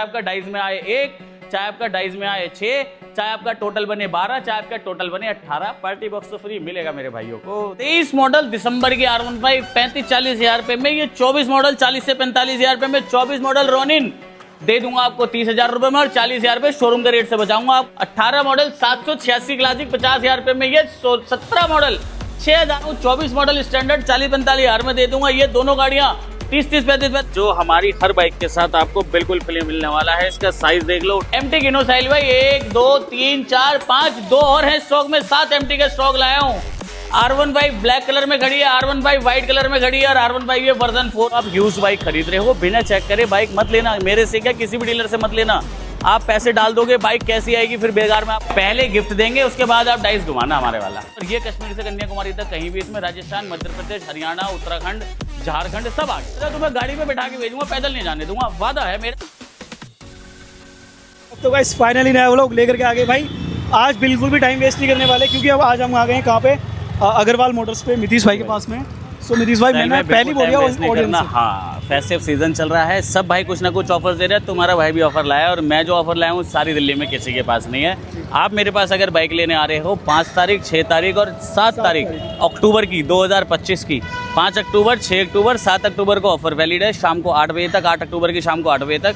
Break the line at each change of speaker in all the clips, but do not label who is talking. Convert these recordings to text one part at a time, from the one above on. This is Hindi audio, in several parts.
आपका डाइज में आए 1, चाहे आपका डाइज में आए 6, चाहे आपका टोटल बने 12, चाहे आपका टोटल बने 18, पार्टी बॉक्स तो फ्री मिलेगा मेरे भाइयों को। 23 मॉडल दिसंबर की R15 35-40 हजार रुपए में, ये 24 मॉडल 40 से 45 हजार रुपए में, 24 मॉडल रोनिन दे दूंगा आपको 30 हजार रुपए में और 40 हजार रुपए शोरूम के रेट से बचाऊंगा आप। 18 मॉडल 786 क्लासिक 50 हजार रुपए में, ये 17 मॉडल 6000, 24 मॉडल स्टैंडर्ड 40-45 हजार में दे दूंगा। ये दोनों गाड़ियां 30-35 जो हमारी हर बाइक के साथ आपको बिल्कुल फ्री मिलने वाला है। इसका साइज देख लो, एमटी गिनो साहिल भाई, 1 2 3 4 5, 2 और है स्टॉक में, 7 एमटी का स्टॉक लाया हूँ। R15 ब्लैक कलर में खड़ी है, R15 व्हाइट कलर में खड़ी है और R15 ये वर्जन 4। आप यूज बाइक खरीद रहे हो, बिना चेक करे बाइक मत लेना, मेरे से क्या किसी भी डीलर से मत लेना। आप पैसे डाल दोगे, बाइक कैसी आएगी फिर बेकार में। आप पहले गिफ्ट देंगे, उसके बाद आप डाइस घुमाना हमारे वाला। और ये कश्मीर से कन्याकुमारी तक कहीं भी, इसमें राजस्थान, मध्य प्रदेश, हरियाणा, उत्तराखंड, झारखंड सब आ गया। तुम्हें गाड़ी में बैठा के भेजूंगा, पैदल नहीं जाने दूंगा, वादा है मेरा।
तो गाइस फाइनली नया व्लॉग लेकर के आ गए भाई। आज बिल्कुल भी टाइम वेस्ट नहीं करने वाले, क्योंकि अब आज हम आ गए हैं कहाँ पे, अग्रवाल मोटर्स पे, नीतीश भाई के पास में। सो नीतीश भाई मैंने पहली बोलिया ऑडियंस,
हाँ फेस्टिव सीजन चल रहा है, सब भाई कुछ ना कुछ ऑफर दे रहे हैं। तुम्हारा भाई भी ऑफर लाया है और मैं जो ऑफर लाया हूँ सारी दिल्ली में किसी के पास नहीं है। आप मेरे पास अगर बाइक लेने आ रहे हो 5 तारीख, 6 तारीख और 7 तारीख अक्टूबर की 2025 की, 5 अक्टूबर, 6 अक्टूबर, 7 अक्टूबर को ऑफर वैलिड है, शाम को 8 बजे तक, 8 अक्टूबर की शाम को 8 बजे तक।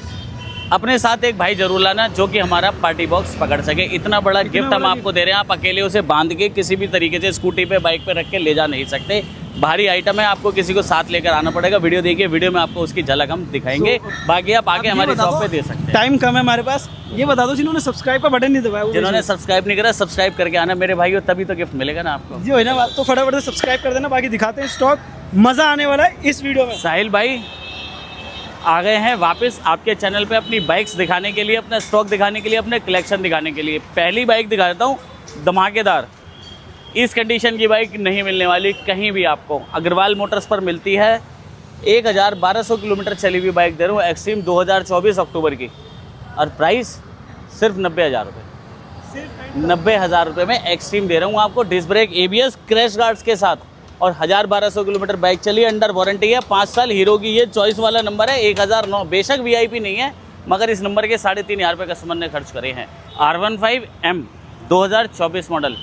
अपने साथ एक भाई जरूर लाना जो कि हमारा पार्टी बॉक्स पकड़ सके। इतना बड़ा गिफ्ट हम आपको दे रहे हैं, आप अकेले उसे बांध के किसी भी तरीके से स्कूटी पे, बाइक पे रख के ले जा नहीं सकते। भारी आइटम है, आपको किसी को साथ लेकर आना पड़ेगा। वीडियो देखिए, वीडियो में आपको उसकी झलक हम दिखाएंगे, बाकी आप आगे हमारे शॉप पे दे सकते हैं।
टाइम कम है हमारे पास, ये बता दो जिन्होंने सब्सक्राइब का बटन नहीं दबाया,
जिन्होंने सब्सक्राइब नहीं करा सब्सक्राइब करके आना मेरे भाइयों, तभी तो गिफ्ट मिलेगा ना आपको।
जी हो ना बात, तो फटाफट से सब्सक्राइब कर देना। बाकी दिखाते हैं स्टॉक, मजा आने वाला है इस वीडियो में।
साहिल भाई आ गए हैं वापस आपके चैनल पे अपनी बाइक्स दिखाने के लिए, अपना स्टॉक दिखाने के लिए, अपने कलेक्शन दिखाने के लिए। पहली बाइक दिखा देता हूँ, धमाकेदार, इस कंडीशन की बाइक नहीं मिलने वाली कहीं भी आपको। अग्रवाल मोटर्स पर मिलती है। 1200 किलोमीटर चली हुई बाइक दे रहा हूँ, एक्सट्रीम 2024 अक्टूबर की, और प्राइस सिर्फ 90 हज़ार रुपये। 90 हज़ार रुपये में एक्सट्रीम दे रहा हूँ आपको, disc brake, ABS, crash guards के साथ, और 1200 किलोमीटर बाइक चली है, अंडर वारंटी है, 5 साल। हीरो की ये चॉइस वाला नंबर है, 1009। बेशक VIP नहीं है, मगर इस नंबर के 3500 रुपये कस्टमर ने खर्च करे हैं। R15M 2024 मॉडल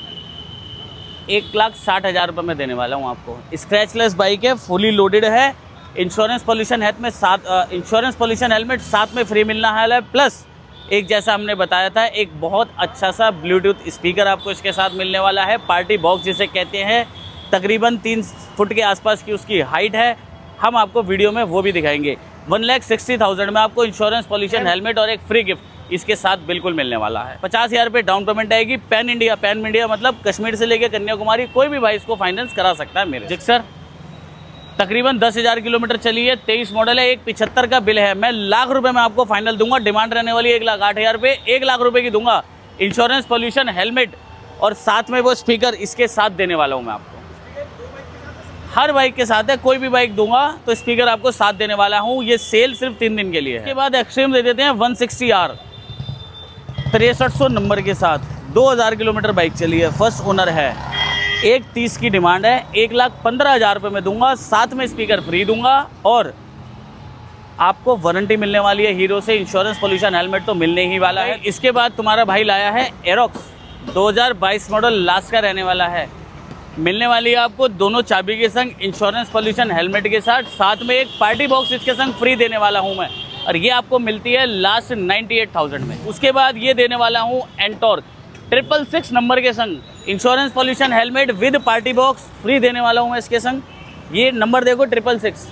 1,60,000 रुपये में देने वाला हूँ आपको। स्क्रैचलेस बाइक है, फुली लोडेड है, इंश्योरेंस पॉल्यूशन हेल्थ में इंश्योरेंस पॉल्यूशन हेलमेट साथ में फ्री मिलना है, प्लस एक जैसा हमने बताया था एक बहुत अच्छा सा ब्लूटूथ स्पीकर आपको इसके साथ मिलने वाला है। पार्टी बॉक्स जिसे कहते हैं, तकरीबन 3 फुट के आसपास की उसकी हाइट है। हम आपको वीडियो में वो भी दिखाएंगे। 1,60,000 में आपको इंश्योरेंस पॉल्यूशन हेलमेट और एक फ्री गिफ्ट इसके साथ बिल्कुल मिलने वाला है। 50,000 रुपये डाउन पेमेंट आएगी। पैन इंडिया मतलब कश्मीर से लेकर कन्याकुमारी, कोई भी भाई इसको फाइनेंस करा सकता है मेरे। जिक्सर तकरीबन 10,000 किलोमीटर चली है, 23 मॉडल है, 1,75 का बिल है। मैं लाख रुपए में आपको फाइनल दूंगा। डिमांड रहने वाली 1,08,000 रुपये, 1 लाख रुपये की दूंगा। इंश्योरेंस पॉल्यूशन हेलमेट और साथ में वो स्पीकर इसके साथ देने वाला हूँ मैं आपको। हर बाइक के साथ है, कोई भी बाइक दूंगा तो स्पीकर आपको साथ देने वाला हूँ। ये सेल सिर्फ 3 दिन के लिए है। उसके बाद एक्सट्रीम दे देते हैं 160R 6300 नंबर के साथ, 2000 किलोमीटर बाइक चली है, फर्स्ट ओनर है, 1,30 की डिमांड है, 1,15,000 रुपये में दूंगा, साथ में स्पीकर फ्री दूंगा और आपको वारंटी मिलने वाली है हीरो से। इंश्योरेंस पॉल्यूशन हेलमेट तो मिलने ही वाला है। इसके बाद तुम्हारा भाई लाया है एरोक्स 2022 मॉडल, लास्ट का रहने वाला है, मिलने वाली है आपको दोनों चाबी के संग, इंश्योरेंस पॉल्यूशन हेलमेट के साथ में एक पार्टी बॉक्स इसके संग फ्री देने वाला हूं मैं, और ये आपको मिलती है लास्ट 98,000 में। उसके बाद ये देने वाला हूं एंटॉर्क 666 नंबर के संग, insurance pollution helmet with party box free देने वाला हूं मैं इसके संग। ये नंबर देखो 666,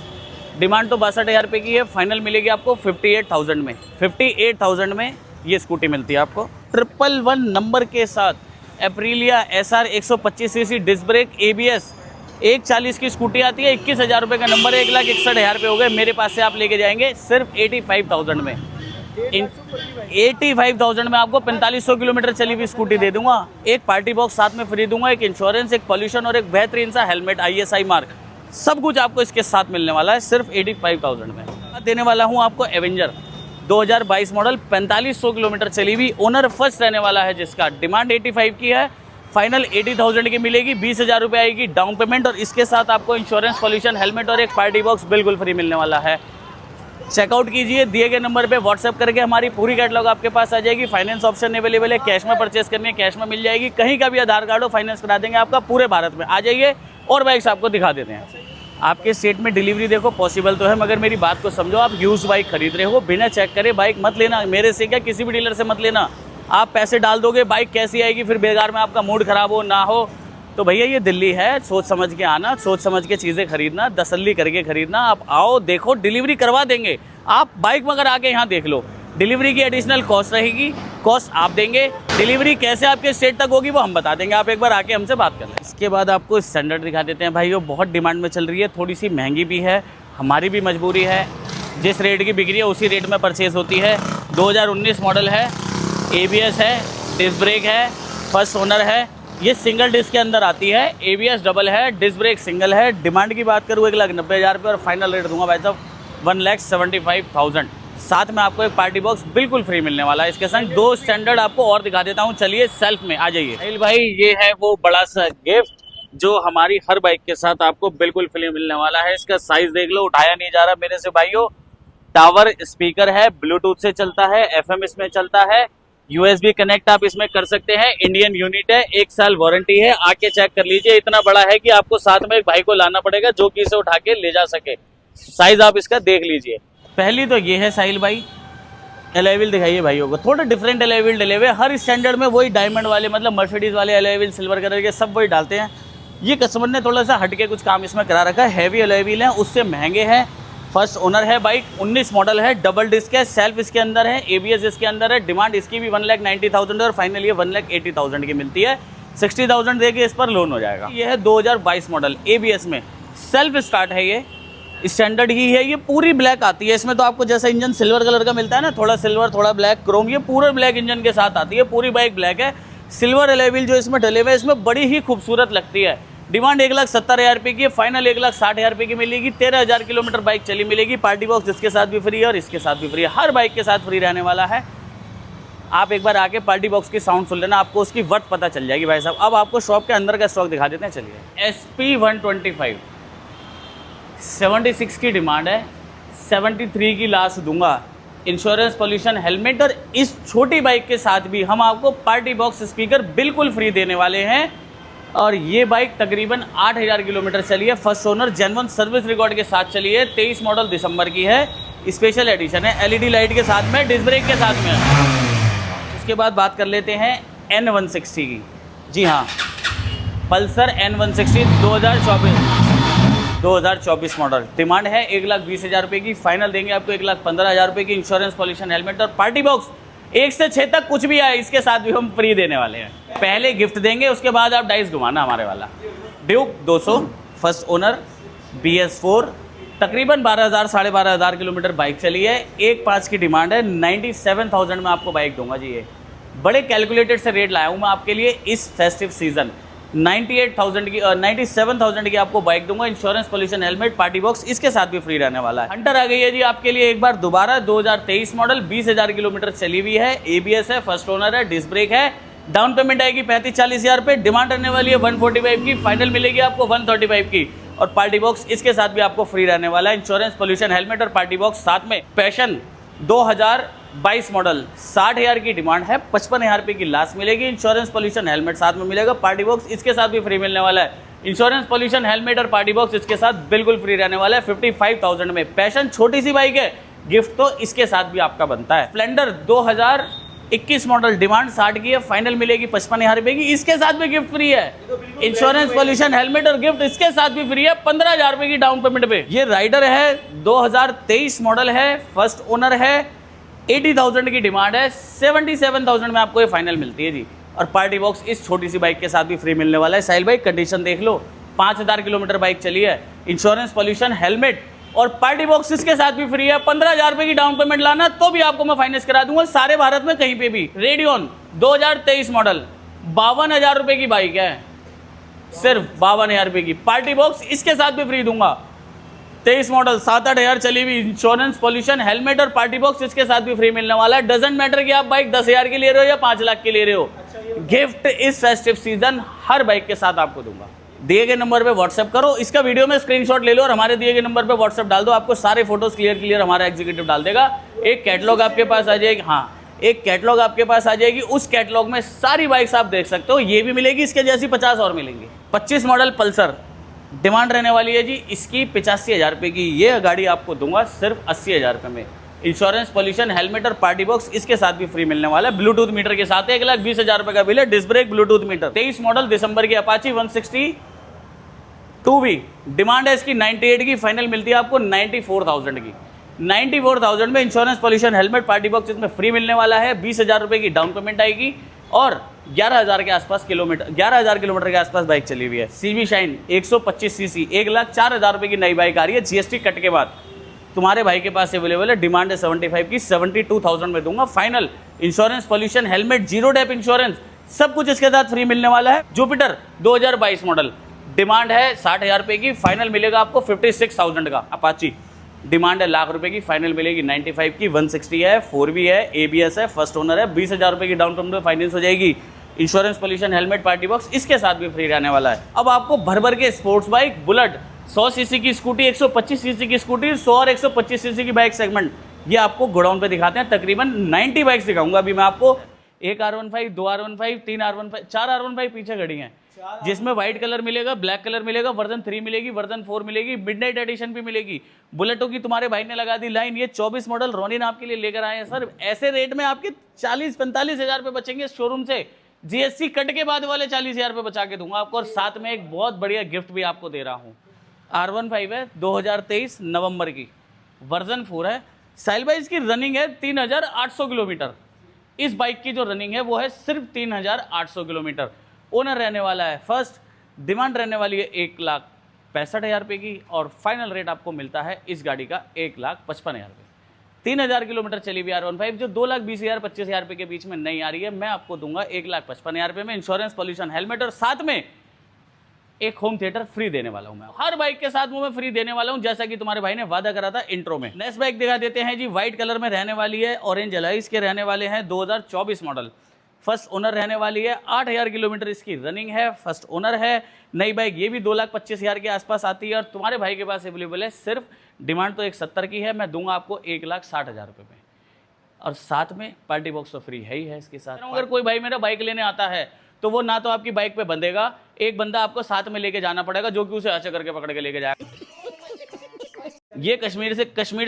डिमांड तो 62,000 रुपये की है, फाइनल मिलेगी आपको 58,000 में। 58,000 में ये स्कूटी मिलती है आपको 111 नंबर के साथ। Aprilia SR 125 cc disc brake, ABS, 140 की स्कूटी आती है, 21,000 रुपये का नंबर है, 1,61,000 रुपये हो गए। मेरे पास से आप लेके जाएंगे सिर्फ 85,000 में। 85,000 में आपको 4500 किलोमीटर चली हुई स्कूटी दे दूंगा, एक पार्टी बॉक्स साथ में फ्री दूंगा, एक इंश्योरेंस, एक पॉल्यूशन और एक बेहतरीन सा हेलमेट ISI मार्क, सब कुछ आपको इसके साथ मिलने वाला है सिर्फ 85,000 में। देने वाला हूँ आपको एवेंजर 2022 मॉडल, 4500 किलोमीटर चली हुई, ओनर फर्स्ट रहने वाला है, जिसका डिमांड 85 की है, फाइनल 80,000 की मिलेगी, 20,000 रुपये आएगी डाउन पेमेंट, और इसके साथ आपको इंश्योरेंस, पॉल्यूशन हेलमेट और एक पार्टी बॉक्स बिल्कुल फ्री मिलने वाला है। चेकआउट कीजिए, दिए गए नंबर पे व्हाट्सएप करके हमारी पूरी कैटलॉग आपके पास आ जाएगी। फाइनेंस ऑप्शन अवेलेबल है, कैश में परचेस करनी है कैश में मिल जाएगी, कहीं का भी आधार कार्ड हो फाइनेंस करा देंगे आपका पूरे भारत में। आ जाइए और बाइक्स आपको दिखा देते हैं। आपके स्टेट में डिलीवरी देखो पॉसिबल तो है, मगर मेरी बात को समझो, आप यूज बाइक खरीद रहे हो, बिना चेक करे बाइक मत लेना। मेरे से क्या, किसी भी डीलर से मत लेना। आप पैसे डाल दोगे, बाइक कैसी आएगी, फिर बेकार में आपका मूड खराब हो ना हो। तो भैया ये दिल्ली है, सोच समझ के आना, सोच समझ के चीज़ें खरीदना, तसल्ली करके खरीदना। आप आओ, देखो, डिलीवरी करवा देंगे। आप बाइक मगर आके यहाँ देख लो, डिलीवरी की एडिशनल कॉस्ट रहेगी, कॉस्ट आप देंगे। डिलीवरी कैसे आपके स्टेट तक होगी वो हम बता देंगे, आप एक बार आके हमसे बात कर लें। इसके बाद आपको स्टैंडर्ड दिखा देते हैं भाई, वो बहुत डिमांड में चल रही है, थोड़ी सी महंगी भी है, हमारी भी मजबूरी है। जिस रेट की बिक रही है उसी रेट में परचेज़ होती है। 2019 मॉडल है, ABS है, डिस्क ब्रेक है, फर्स्ट ओनर है, ये सिंगल डिस्क के अंदर आती है, ABS डबल है, डिस्क ब्रेक सिंगल है। डिमांड की बात करूँ 1,90,000 रुपये और फाइनल रेट दूंगा भाई साहब 1,75,000। साथ में आपको एक पार्टी बॉक्स बिल्कुल फ्री मिलने वाला है। इसके संग 2 स्टैंडर्ड आपको और दिखा देता हूँ, चलिए सेल्फ में आ जाइए। भाई ये है वो बड़ा सा गिफ्ट जो हमारी हर बाइक के साथ आपको बिल्कुल फ्री मिलने वाला है। इसका साइज देख लो, उठाया नहीं जा रहा मेरे से भाइयों। टावर स्पीकर है, ब्लूटूथ से चलता है, FM इसमें चलता है, USB कनेक्ट आप इसमें कर सकते हैं, इंडियन यूनिट है, 1 साल वारंटी है। आके चेक कर लीजिए, इतना बड़ा है कि आपको साथ में एक भाई को लाना पड़ेगा जो कि इसे उठा के ले जा सके। साइज आप इसका देख लीजिए। पहली तो ये है साहिल भाई, अलॉय व्हील दिखाइए भाइयों को, थोड़ा डिफरेंट अलॉय व्हील डले हुए। हर स्टैंडर्ड में वही डायमंड वाले, मतलब मर्सिडीज वाले अलॉय व्हील, सिल्वर कलर के, सब वही डालते हैं। ये कस्टमर ने थोड़ा सा हटके कुछ काम इसमें करा रखा है। हैवी अलॉय व्हील है, उससे महंगे हैं। फर्स्ट ओनर है बाइक, 19 मॉडल है, डबल डिस्क है, सेल्फ इसके अंदर है, ABS इसके अंदर है। डिमांड इसकी भी 1,90,000 और फाइनल ये 1,80,000 की मिलती है। 60,000 देके इस पर लोन हो जाएगा। ये है 2022 मॉडल, ABS में सेल्फ स्टार्ट है, ये स्टैंडर्ड ही है। ये पूरी ब्लैक आती है, इसमें तो आपको जैसा इंजन सिल्वर कलर का मिलता है ना, थोड़ा सिल्वर थोड़ा ब्लैक क्रोम, ये पूरा ब्लैक इंजन के साथ आती है। पूरी बाइक ब्लैक है। सिल्वर अलॉय व्हील जो इसमें डले हुए, इसमें बड़ी ही खूबसूरत लगती है। डिमांड 1,70,000 रुपये की है, फाइनल 1,60,000 रुपये की मिलेगी। 13,000 किलोमीटर बाइक चली मिलेगी। पार्टी बॉक्स इसके साथ भी फ्री है और इसके साथ भी फ्री है, हर बाइक के साथ फ्री रहने वाला है। आप एक बार आके पार्टी बॉक्स की साउंड सुन लेना, आपको उसकी वर्थ पता चल जाएगी भाई साहब। अब आपको शॉप के अंदर का स्टॉक दिखा देते हैं, चलिए। SP 125 76 की डिमांड है, 73 की लास्ट दूंगा। इंश्योरेंस, पॉल्यूशन, हेलमेट और इस छोटी बाइक के साथ भी हम आपको पार्टी बॉक्स स्पीकर बिल्कुल फ्री देने वाले हैं। और ये बाइक तकरीबन 8,000 किलोमीटर चली है। First owner, genuine service record के साथ चली है। 23 मॉडल दिसंबर की है, स्पेशल एडिशन है, LED लाइट के साथ में, डिस्क ब्रेक के साथ में। उसके बाद बात कर लेते हैं N160 की। जी हाँ, पल्सर N160 2024 मॉडल। डिमांड है 1,20,000 रुपये की, फाइनल देंगे आपको 1,15,000 रुपये की। इंश्योरेंस, पॉल्यूशन, हेलमेट और पार्टी बॉक्स 1 से 6 तक कुछ भी आए इसके साथ भी हम फ्री देने वाले हैं। पहले गिफ्ट देंगे, उसके बाद आप डाइस घुमाना हमारे वाला। ड्यूक 200 फर्स्ट ओनर, BS4, तकरीबन 12,000 12,500 किलोमीटर बाइक चली है। 1,5 की डिमांड है, 97,000 में आपको बाइक दूंगा जी। ये बड़े कैलकुलेटेड से रेट लाया हूँ मैं आपके लिए इस फेस्टिव सीजन। 98,000 की 97,000 की आपको बाइक दूंगा। Insurance, pollution, helmet, party box इसके साथ भी फ्री रहने वाला है। हंटर आ गई है जी आपके लिए एक बार दोबारा, 2023 मॉडल, 20,000 किलोमीटर चली हुई है, ABS है, फर्स्ट ओनर है, डिस्क ब्रेक है। डाउन पेमेंट आएगी 35-40,000 रुपये। डिमांड रहने वाली है 145 की, फाइनल मिलेगी आपको 135 की। और पार्टी बॉक्स इसके साथ भी आपको फ्री रहने वाला है। इंश्योरेंस, पॉल्यूशन, हेलमेट और पार्टी बॉक्स साथ में। पैशन 2022 मॉडल, 60,000 की डिमांड है, 55,000 रुपये की लास्ट मिलेगी। इंश्योरेंस, पॉल्यूशन, हेलमेट साथ में मिलेगा। पार्टी बॉक्स इसके साथ भी फ्री मिलने वाला है। इंश्योरेंस, पॉल्यूशन, हेलमेट और पार्टी बॉक्स इसके साथ बिल्कुल फ्री रहने वाला है 55,000 में। पैशन छोटी सी बाइक है, गिफ्ट तो इसके साथ भी आपका बनता है। स्प्लेंडर 2021 मॉडल, डिमांड 60 की है, फाइनल मिलेगी 55,000 रुपये की, इसके साथ भी गिफ्ट फ्री है। इंश्योरेंस, पॉल्यूशन, हेलमेट और गिफ्ट इसके साथ भी फ्री है 15,000 रुपये की डाउन पेमेंट पे। ये राइडर है, 2023 मॉडल है, फर्स्ट ओनर है, 80,000 की डिमांड है, 77,000 में आपको ये फाइनल मिलती है जी। और पार्टी बॉक्स इस छोटी सी बाइक के साथ भी फ्री मिलने वाला है। साहिल भाई कंडीशन देख लो, 5,000 किलोमीटर बाइक चली है। इंश्योरेंस, पॉल्यूशन, हेलमेट और पार्टी बॉक्स इसके साथ भी फ्री है। 15,000 रुपये की डाउन पेमेंट लाना तो भी आपको मैं फाइनेंस करा दूंगा सारे भारत में कहीं पे भी। रेडियन 2023 मॉडल, 52,000 रुपये की बाइक है, सिर्फ 52,000 रुपये की। पार्टी बॉक्स इसके साथ भी फ्री दूंगा। 23 मॉडल, 7-8 हज़ार चली हुई। इंश्योरेंस, पॉल्यूशन, हेलमेट और पार्टी बॉक्स इसके साथ भी फ्री मिलने वाला है। डजेंट मैटर कि आप बाइक 10,000 की ले रहे हो या 5 लाख की ले रहे हो, गिफ्ट इस फेस्टिव सीजन हर बाइक के साथ आपको दूंगा। दिए गए नंबर पे व्हाट्सएप करो, इसका वीडियो में स्क्रीनशॉट ले लो और हमारे दिए गए नंबर पे व्हाट्सएप डाल दो, आपको सारे फोटोज क्लियर हमारा एग्जीक्यूटिव डाल देगा। एक कैटलॉग आपके पास आ जाएगी, हाँ एक कैटलॉग आपके पास आ जाएगी, उस कैटलॉग में सारी बाइक्स आप देख सकते हो, ये भी मिलेगी, इसके जैसी 50 और मिलेंगी। 25 मॉडल पल्सर डिमांड रहने वाली है जी इसकी 85,000 रुपये की, ये गाड़ी आपको दूंगा सिर्फ 80,000 रुपये में। इंश्योरेंस, पॉल्यूशन, हेलमेट और पार्टी बॉक्स इसके साथ भी फ्री मिलने वाला है, ब्लूटूथ मीटर के साथ 1,20,000 रुपये का बिल है, disc brake, Bluetooth meter. 23 model दिसंबर की अपाची 160 2V डिमांड है इसकी 98 की, फाइनल मिलती है आपको 94,000 की। 94,000 में insurance, pollution, helmet, party box इसमें फ्री मिलने वाला है। 20,000 रुपये की डाउन पेमेंट आएगी और 11,000 के आसपास किलोमीटर, 11,000 किलोमीटर के आसपास बाइक चली हुई है। सीबी शाइन 125 सीसी 1,04,000 रुपये की नई बाइक आ रही है, जीएसटी कट के बाद तुम्हारे भाई के पास अवेलेबल है। डिमांड है 75 की, 72,000 में दूंगा final. Insurance, pollution, helmet, zero dep insurance सब कुछ इसके साथ फ्री मिलने वाला है। जुपिटर 2022 मॉडल डिमांड है 60,000 रुपये की, फाइनल मिलेगा आपको 56,000 का। अपाची डिमांड है लाख रुपए की, फाइनल मिलेगी 95 की। 160 है, 4V है, ABS है, फर्स्ट ओनर है, 20,000 रुपये की डाउन पेमेंट में फाइनेंस हो जाएगी। Insurance, pollution, helmet, party box इसके साथ भी फ्री रहने वाला है। अब आपको भर भर के स्पोर्ट्स बाइक, बुलेट, 100 सीसी की स्कूटी, 125 सीसी की स्कूटी, 100 और 125 सीसी की बाइक सेगमेंट, ये आपको गोडाउन पे दिखाते हैं। तकरीबन 90 बाइक्स दिखाऊंगा अभी मैं आपको। एक R15, 2 R15, 3 R15, 4 R15 पीछे खड़ी हैं, जिसमें व्हाइट कलर मिलेगा, ब्लैक कलर मिलेगा, वर्जन 3 मिलेगी, वर्जन 4 मिलेगी, मिडनाइट एडिशन भी मिलेगी। बुलेटों की तुम्हारे भाई ने लगा दी लाइन। ये 24 मॉडल रोनिन आपके लिए लेकर आए हैं सर, ऐसे रेट में आपके 40-45,000 रुपये बचेंगे शोरूम से, जीएसटी कट के बाद वाले 40,000 रुपये बचा के दूंगा आपको। और साथ में एक बहुत बढ़िया गिफ्ट भी आपको दे रहा हूँ। R15 है 2023 नवंबर की, वर्जन 4 है। साहिल भाई इसकी रनिंग है 3,800 किलोमीटर। इस बाइक की जो रनिंग है वो है सिर्फ 3,800 किलोमीटर। ओनर रहने वाला है फर्स्ट, डिमांड रहने वाली है 1,65,000 रुपये की और फाइनल रेट आपको मिलता है इस गाड़ी का 1,55,000 रुपये। 3,000 किलोमीटर चली हुई R15 जो 2,20,000 25,000 रुपये के बीच में नहीं आ रही है, मैं आपको दूंगा 1,55,000 रुपये में। इंश्योरेंस, पॉल्यूशन, हेलमेट और साथ में एक होम थिएटर फ्री देने वाला हूं मैं। हर बाइक के साथ वो मैं फ्री देने वाला हूं, जैसा कि तुम्हारे भाई ने वादा करा था इंट्रो में। नेक्स्ट बाइक दिखा देते हैं जी, व्हाइट कलर में रहने वाली है, ऑरेंज एलॉयज के रहने वाले हैं, 2024 मॉडल, फर्स्ट ओनर रहने वाली है। 8,000 किलोमीटर इसकी रनिंग है, फर्स्ट ओनर है। नई बाइक ये भी 2,25,000 के आसपास आती है और तुम्हारे भाई के पास अवेलेबल है। सिर्फ डिमांड तो 170 की है, मैं दूंगा आपको 1,60,000 रुपये में और साथ में पार्टी बॉक्स तो फ्री है ही है इसके साथ। अगर कोई भाई मेरा बाइक लेने आता है तो वो ना तो आपकी बाइक पे बंधेगा, एक बंदा आपको साथ में लेके जाना पड़ेगा जो कि उसे ऐसे करके पकड़ के लेके जाएगा। ये कश्मीर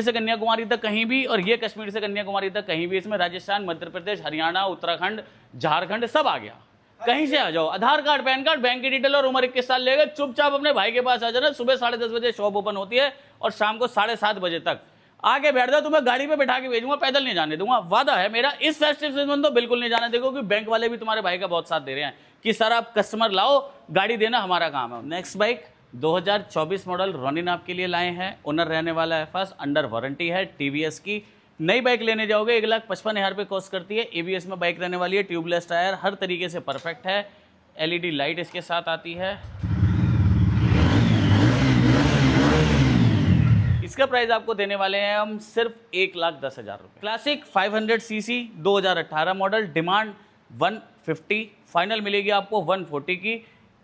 से कन्याकुमारी तक कहीं भी, और ये कश्मीर से कन्याकुमारी तक कहीं भी। इसमें राजस्थान, मध्य प्रदेश, हरियाणा, उत्तराखंड, झारखंड सब आ गया। कहीं से आ जाओ, आधार कार्ड, पैन कार्ड, बैंक की डिटेल और उम्र 21 साल लेगा, चुपचाप अपने भाई के पास आ जाना। सुबह 10:30 बजे शॉप ओपन होती है और शाम को 7:30 बजे तक आके बैठ जाओ, तुम्हें गाड़ी पे बैठा के भेजूंगा, पैदल नहीं जाने दूंगा। वादा है मेरा, इस फेस्टिव सीजन तो बिल्कुल नहीं जाने देगा, क्योंकि बैंक वाले भी तुम्हारे भाई का बहुत साथ दे रहे हैं कि सर आप कस्टमर लाओ, गाड़ी देना हमारा काम है। नेक्स्ट बाइक 2024 मॉडल रोनिन आपके लिए लाए हैं। ओनर रहने वाला है फर्स्ट, अंडर वारंटी है, TVS की। नई बाइक लेने जाओगे 1,55,000 रुपये कॉस्ट करती है। ABS में बाइक रहने वाली है, ट्यूबलेस टायर, हर तरीके से परफेक्ट है। LED लाइट इसके साथ आती है। इसका प्राइस आपको देने वाले हैं हम सिर्फ 1,10,000 रुपये। Classic 500 CC 2018 model, demand 150, final मिलेगी आपको 140 की।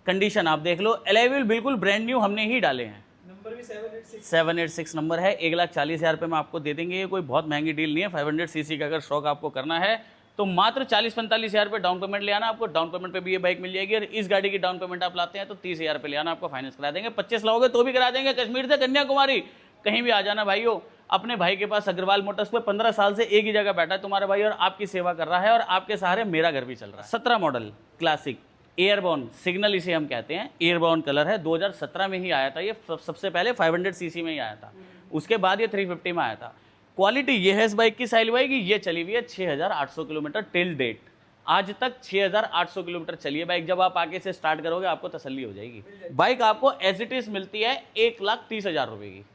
कंडीशन आप देख लो, एलॉय बिल्कुल ब्रांड न्यू हमने ही डाले हैं। नंबर भी 786 नंबर है। 1,40,000 रुपये में आपको दे देंगे। ये कोई बहुत महंगी डील नहीं है। 500 सीसी का अगर शौक आपको करना है तो मात्र 40-45,000 रुपये डाउन पेमेंट ले आना। आपको डाउन पेमेंट पे भी ये बाइक मिल जाएगी। और इस गाड़ी की डाउन पेमेंट आप लाते हैं तो 30,000 रुपये ले आना, आपको फाइनेंस करा देंगे। 25 लाओगे तो भी करा देंगे। कश्मीर से कन्याकुमारी कहीं भी आ जाना भाइयों। अपने भाई के पास अग्रवाल मोटर्स पे 15 साल से एक ही जगह बैठा है तुम्हारा भाई और आपकी सेवा कर रहा है, और आपके सहारे मेरा घर भी चल रहा है। 17 मॉडल क्लासिक एयरबॉर्न सिग्नल इसे हम कहते हैं, एयरबॉर्न कलर है। 2017 में ही आया था ये, सबसे पहले 500 सीसी में ही आया था, उसके बाद ये 350 में आया था। क्वालिटी ये है इस बाइक की साहिल भाई की, ये चली हुई है 6,800 किलोमीटर टिल डेट। आज तक 6,800 किलोमीटर चली है बाइक। जब आप आगे से स्टार्ट करोगे आपको तसल्ली हो जाएगी। बाइक आपको एज इट इज मिलती है 1,30,000 रुपये की।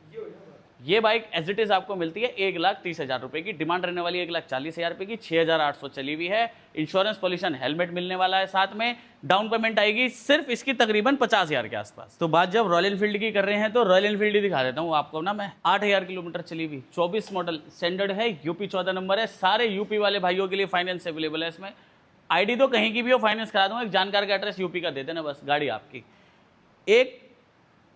ये बाइक एज इट इज आपको मिलती है 1,30,000 रुपये की। डिमांड रहने वाली है 1,40,000 रुपये की। 6,800 चली हुई है। इंश्योरेंस, पॉल्यूशन, हेलमेट मिलने वाला है साथ में। डाउन पेमेंट आएगी सिर्फ इसकी तकरीबन 50,000 के आसपास। तो बात जब रॉयल एनफील्ड की कर रहे हैं तो रॉयल एनफील्ड ही दिखा देता हूँ आपको ना मैं। 8,000 किलोमीटर चली हुई, 24 मॉडल, स्टैंडर्ड है, यूपी 14 नंबर है। सारे यूपी वाले भाइयों के लिए फाइनेंस अवेलेबल है इसमें। ID तो कहीं की भी हो फाइनेंस करा दूंगा। एक जानकार का एड्रेस यूपी का दे देना, बस गाड़ी आपकी। एक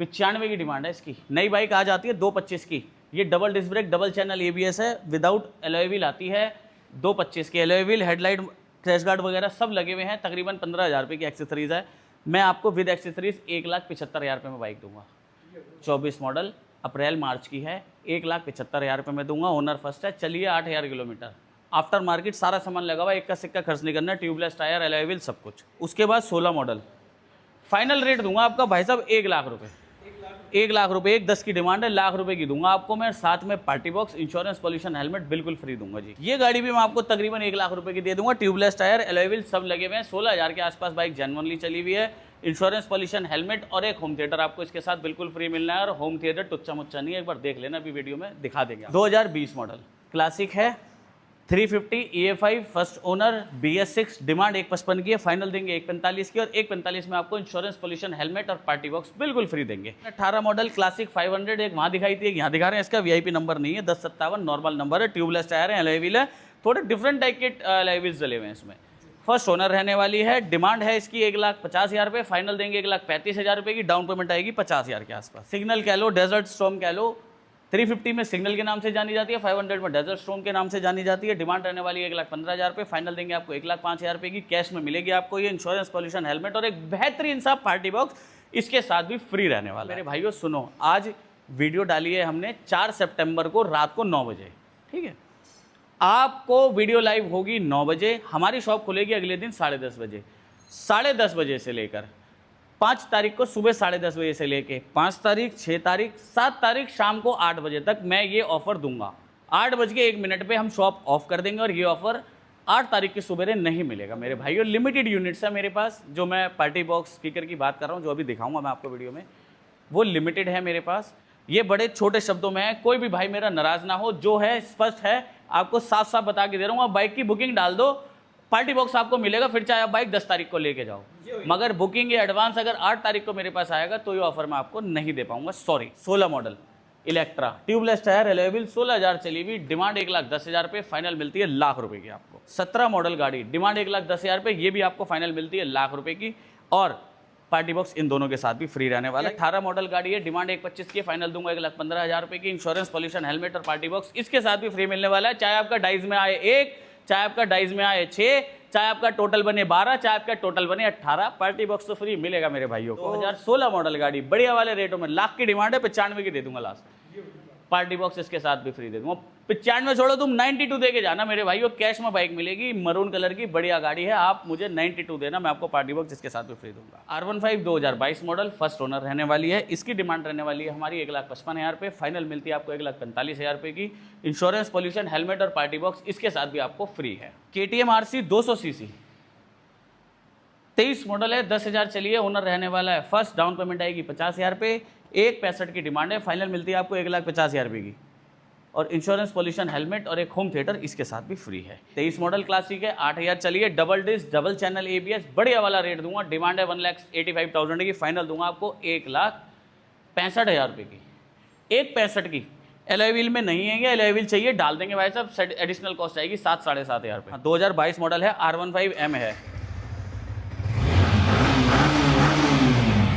95 की डिमांड है इसकी। नई बाइक आ जाती है 225 की। ये double disc brake, double channel ABS है, विदाउट एलॉय व्हील आती है, 225 की। Alloy wheel, headlight, crash guard वगैरह सब लगे हुए हैं। तकरीबन 15,000 रुपये की एक्सेसरीज है। मैं आपको विद एक्सेसरीज 1,75,000 रुपये में बाइक दूंगा। 24 मॉडल, अप्रैल मार्च की है, 1,75,000 रुपये में दूंगा। ओनर फर्स्ट है, चलिए 8,000 किलोमीटर। आफ्टर मार्केट सारा सामान लगा हुआ है, एक का सिक्का खर्च नहीं करना, ट्यूबलेस टायर, एलॉय व्हील सब कुछ। उसके बाद 16 मॉडल, फाइनल रेट दूंगा आपका भाई साहब 1 लाख रुपये। 1 लाख रुपये, 1,10 की डिमांड है, लाख रुपए की दूंगा आपको मैं। साथ में party box, insurance, pollution helmet बिल्कुल फ्री दूंगा जी। ये गाड़ी भी मैं आपको तकरीबन 1 लाख रुपए की दे दूंगा। ट्यूबलेस टायर, एलॉय व्हील सब लगे हुए हैं। 16,000 के आसपास बाइक जेन्युइनली चली हुई है। इंश्योरेंस, पॉल्यूशन हेलमेट और एक होम थिएटर आपको इसके साथ बिल्कुल फ्री मिलना है। और होम थिएटर टुच्चा मुच्चा नहीं है, एक बार देख लेना, अभी वीडियो में दिखा देंगे। 2020 मॉडल क्लासिक है, 350 EA5 first owner, BS6, demand 155 की है, फाइनल देंगे 145 की। और 145 में आपको इंश्योरेंस, पॉल्यूशन हेलमेट और पार्टी बॉक्स बिल्कुल फ्री देंगे। 18 मॉडल क्लासिक 500, एक वहाँ दिखाई थी, एक यहाँ दिखा रहे हैं। इसका VIP नंबर नहीं है, 1057 नॉर्मल नंबर है। ट्यूबलेस टायर है, एलॉय व्हील है, थोड़े डिफरेंट टाइप के एलॉय व्हील्स डले हुए हैं इसमें। फर्स्ट ओनर रहने वाली है। डिमांड है इसकी 1,50,000 रुपये, फाइनल देंगे 1,35,000 रुपये की। डाउन पेमेंट आएगी 50,000 के आसपास। सिग्नल कह लो, डेजर्ट स्टॉर्म कह लो। 350 में सिग्नल के नाम से जानी जाती है, 500 में डेजर्ट स्टॉर्म के नाम से जानी जाती है। डिमांड रहने वाली है 1,15,000 रुपये, फाइनल देंगे आपको 1,05,000 रुपये की। कैश में मिलेगी आपको ये इंश्योरेंस, पॉल्यूशन हेलमेट और एक बेहतरीन सा पार्टी बॉक्स इसके साथ भी फ्री रहने वाला है। मेरे भाइयों सुनो, आज वीडियो डाली है हमने 4 सितंबर को रात को 9 बजे, ठीक है। आपको वीडियो लाइव होगी 9 बजे। हमारी शॉप खुलेगी अगले दिन 10:30 बजे। 10:30 बजे से लेकर 5 तारीख को सुबह 10:30 बजे से लेके 5 तारीख, 6 तारीख, 7 तारीख शाम को 8 बजे तक मैं ये ऑफ़र दूंगा। 8:01 पे हम शॉप ऑफ कर देंगे और ये ऑफ़र 8 तारीख की सुबह नहीं मिलेगा मेरे भाइयों। लिमिटेड यूनिट्स है मेरे पास। जो मैं पार्टी बॉक्स स्पीकर की बात कर रहा हूँ, जो अभी दिखाऊंगा मैं आपको वीडियो में, वो लिमिटेड है मेरे पास। ये बड़े छोटे शब्दों में है, कोई भी भाई मेरा नाराज़ ना हो। जो है स्पष्ट है, आपको साफ साफ बता के दे रहा हूँ। आप बाइक की बुकिंग डाल दो, पार्टी बॉक्स आपको मिलेगा, फिर चाहे आप बाइक 10 तारीख को लेके जाओ। मगर बुकिंग या एडवांस अगर 8 तारीख को मेरे पास आएगा तो ये ऑफर मैं आपको नहीं दे पाऊंगा, sorry. 16 model Electra, tubeless tyre, alloy wheel, 16,000 चली हुई, डिमांड 1,10,000 रुपये, फाइनल मिलती है लाख रुपए की आपको। 17 मॉडल गाड़ी, डिमांड 1,10,000 रुपये, ये भी आपको फाइनल मिलती है लाख रुपए की। और पार्टी बॉक्स इन दोनों के साथ भी फ्री रहने वाला है। 18 मॉडल गाड़ी है, डिमांड 1,25 की, फाइनल दूंगा 1,15,000 रुपये की। इंश्योरेंस, पॉल्यूशन हेलमेट और पार्टी बॉक्स इसके साथ भी फ्री मिलने वाला है। चाहे आपका डाइज में आए 1, चाहे आपका डाइज में आए 6, चाहे आपका टोटल बने 12, चाहे आपका टोटल बने 18, पार्टी बॉक्स तो फ्री मिलेगा मेरे भाइयों को। 2016 मॉडल गाड़ी बढ़िया वाले रेटों में, लाख की डिमांड है, 95 की दे दूंगा लास्ट। पार्टी बॉक्स इसके साथ भी फ्री दे दूंगा। 95 छोड़ो, तुम 92 दे के जाना मेरे भाइयों। कैश में बाइक मिलेगी, मरून कलर की बढ़िया गाड़ी है, आप मुझे 92 देना, मैं आपको पार्टी बॉक्स इसके साथ भी फ्री दूंगा। R15 2022 मॉडल, फर्स्ट ओनर रहने वाली है। इसकी डिमांड रहने वाली है हमारी 1,55,000 रुपये, फाइनल मिलती है आपको 1,45,000 रुपये की। इंश्योरेंस, पॉल्यूशन हेलमेट और पार्टी बॉक्स इसके साथ भी आपको फ्री है। KTM RC 200 सीसी 23 मॉडल है, 10,000 चली है, ओनर रहने वाला है फर्स्ट। डाउन पेमेंट आएगी 50,000 रुपये, 1,65 की डिमांड है, फाइनल मिलती है आपको 1,50,000 रुपये की। और इंश्योरेंस, पॉल्यूशन हेलमेट और एक होम थिएटर इसके साथ भी फ्री है। 23 मॉडल क्लासिक है, 8,000 चली है, double disc, double channel ABS, बढ़िया वाला रेट दूंगा। डिमांड है 1,85,000 की, फाइनल दूंगा आपको 1,65,000 रुपये की। 1,65 की एलॉय व्हील में नहीं है, एलॉय व्हील चाहिए डाल देंगे भाई साहब, एडिशनल कॉस्ट आएगी 7,500 रुपये। 2022 मॉडल है, R15M है,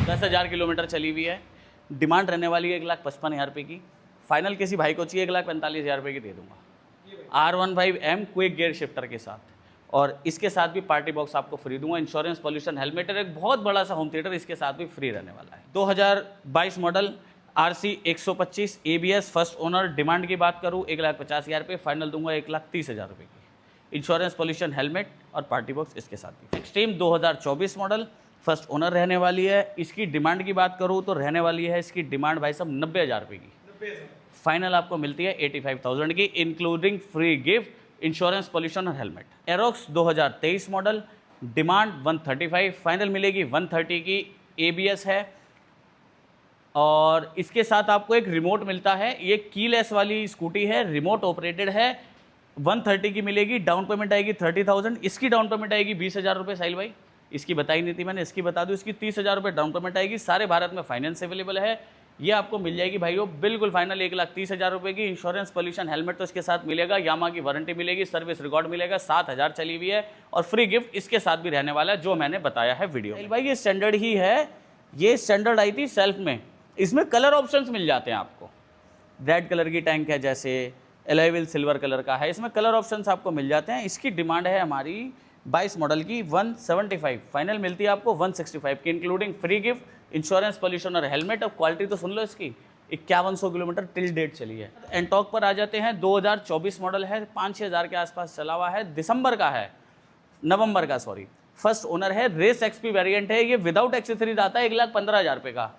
10,000 किलोमीटर चली हुई है, डिमांड रहने वाली है 1,55,000 रुपये की। फाइनल किसी भाई को चाहिए 1,45,000 रुपये की दे दूंगा। R15M क्विक गियर शिफ्टर के साथ, और इसके साथ भी पार्टी बॉक्स आपको फ्री दूंगा। इंश्योरेंस, पॉल्यूशन हेलमेट और एक बहुत बड़ा सा होम थिएटर इसके साथ भी फ्री रहने वाला है। 2022 model RC 125 ABS first owner, demand की बात करूँ 1,50,000 रुपये, फाइनल दूंगा 1,30,000 रुपये की। इंश्योरेंस, पॉल्यूशन हेलमेट और पार्टी बॉक्स इसके साथ भी। एक्सट्रीम 2024 मॉडल, फर्स्ट ओनर रहने वाली है। इसकी डिमांड की बात करूँ तो रहने वाली है इसकी डिमांड भाई साहब 90,000 रुपये की, फाइनल आपको मिलती है 85,000 की, including free gift, insurance, pollution और helmet. Aerox 2023 model, demand 135, final मिलेगी 130 की, ABS है। और इसके साथ आपको एक रिमोट मिलता है, ये कीलेस वाली स्कूटी है, रिमोट ऑपरेटेड है, 130 की मिलेगी। डाउन पेमेंट आएगी 30,000, इसकी डाउन पेमेंट आएगी 20,000 रुपये। साहिल भाई इसकी बताई नहीं थी मैंने, इसकी बता दूँ, इसकी 30,000 रुपये डाउन पेमेंट आएगी। सारे भारत में फाइनेंस अवेलेबल है, ये आपको मिल जाएगी भाइयों बिल्कुल फाइनल 1,30,000 रुपये की। इंश्योरेंस, पॉल्यूशन हेलमेट तो इसके साथ मिलेगा, यामा की वारंटी मिलेगी, सर्विस रिकॉर्ड मिलेगा, 7,000 चली हुई है, और फ्री गिफ्ट इसके साथ भी रहने वाला है जो मैंने बताया है वीडियो में। भाई ये स्टैंडर्ड ही है, ये स्टैंडर्ड आई थी सेल्फ में, इसमें कलर ऑप्शंस मिल जाते हैं आपको। रेड कलर की टैंक है, जैसे एलॉय व्हील सिल्वर कलर का है, इसमें कलर ऑप्शंस आपको मिल जाते हैं। इसकी डिमांड है हमारी 22 मॉडल की 175, फाइनल मिलती है आपको 165 की, including free gift, insurance, pollution और हेलमेट। अब क्वालिटी तो सुन लो इसकी, 5100 किलोमीटर टिल डेट चली है। एंटॉक पर आ जाते हैं, 2024 मॉडल है, 5-6 हज़ार के आसपास चला हुआ है, नवंबर का सॉरी, फर्स्ट ओनर है, रेस एक्सपी वेरिएंट है। ये विदाउट एक्सेसरीज आता है 1,15,000 रुपये का,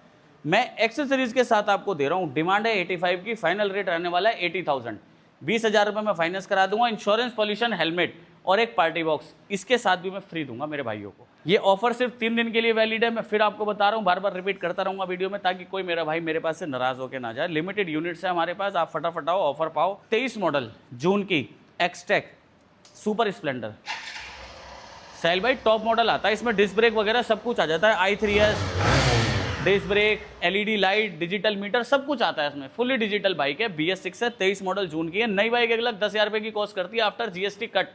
मैं एक्सेसरीज के साथ आपको दे रहा हूँ। डिमांड है 85 की, फाइनल रेट रहने वाला है 80,000, 20,000 रुपये में फाइनेंस करा दूंगा। इंश्योरेंस, पॉल्यूशन, हेलमेट और एक पार्टी बॉक्स इसके साथ भी मैं फ्री दूंगा मेरे भाइयों को। ये ऑफर सिर्फ 3 दिन के लिए वैलिड है, मैं फिर आपको बता रहा हूँ, बार बार रिपीट करता रहूँगा वीडियो में, ताकि कोई मेरा भाई मेरे पास से नाराज होकर ना जाए। लिमिटेड यूनिट्स है हमारे पास, आप फटाफट आओ, ऑफर पाओ। 23 मॉडल जून की एक्सटेक सुपर स्प्लेंडर, साहिल भाई टॉप मॉडल आता है, इसमें डिस्क ब्रेक वगैरह सब कुछ आ जाता है, i3s, disc brake, LED light, digital meter, सब कुछ आता है इसमें। फुली डिजिटल बाइक है, BS6 है, 23 मॉडल जून की है। नई बाइक 1,10,000 रुपये की कॉस्ट करती है आफ्टर GST कट।